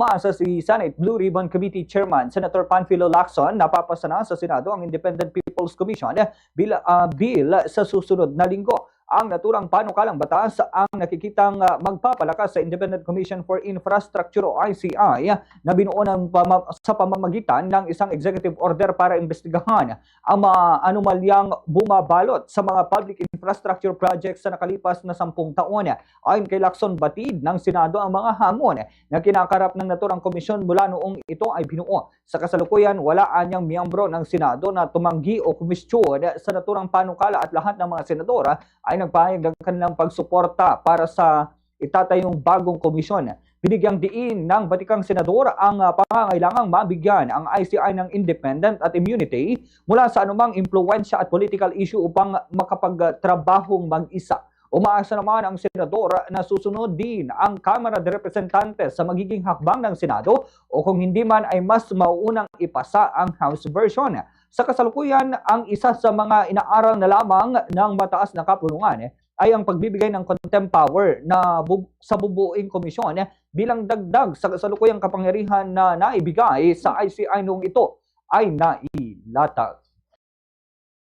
Umaasa si Senate Blue Ribbon Committee Chairman Senator Panfilo Lacson na papasa na sa Senado ang Independent People's Commission bill sa susunod na linggo. Ang naturang panukalang batas ang nakikitang magpapalakas sa Independent Commission for Infrastructure o ICI na binuo sa pamamagitan ng isang executive order para imbestigahan ang mga anomalyang bumabalot sa mga public infrastructure projects sa nakalipas na 10 taon. Ayon kay Lacson, batid ng Senado ang mga hamon na kinakarap ng naturang komisyon mula noong ito ay binuo. Sa kasalukuyan, wala anyang miyembro ng Senado na tumanggi o kumistyon sa naturang panukala at lahat ng mga senador ay nagpahayag ng kanilang pagsuporta para sa itatayong bagong komisyon. Binigyang diin ng batikang senador ang pangangailangang mabigyan ang ICI ng independent at immunity mula sa anumang impluwensya at political issue upang makapagtrabahong mag-isa. Umaasa naman ang senador na susunod din ang Kamara de Representantes sa magiging hakbang ng Senado o kung hindi man ay mas mauunang ipasa ang House version. Sa kasalukuyan, ang isa sa mga inaaral na lamang ng mataas na kapulungan ay ang pagbibigay ng contempt power sa bubuing komisyon bilang dagdag sa kasalukuyang kapangyarihan na naibigay sa ICI noong ito ay nailatag.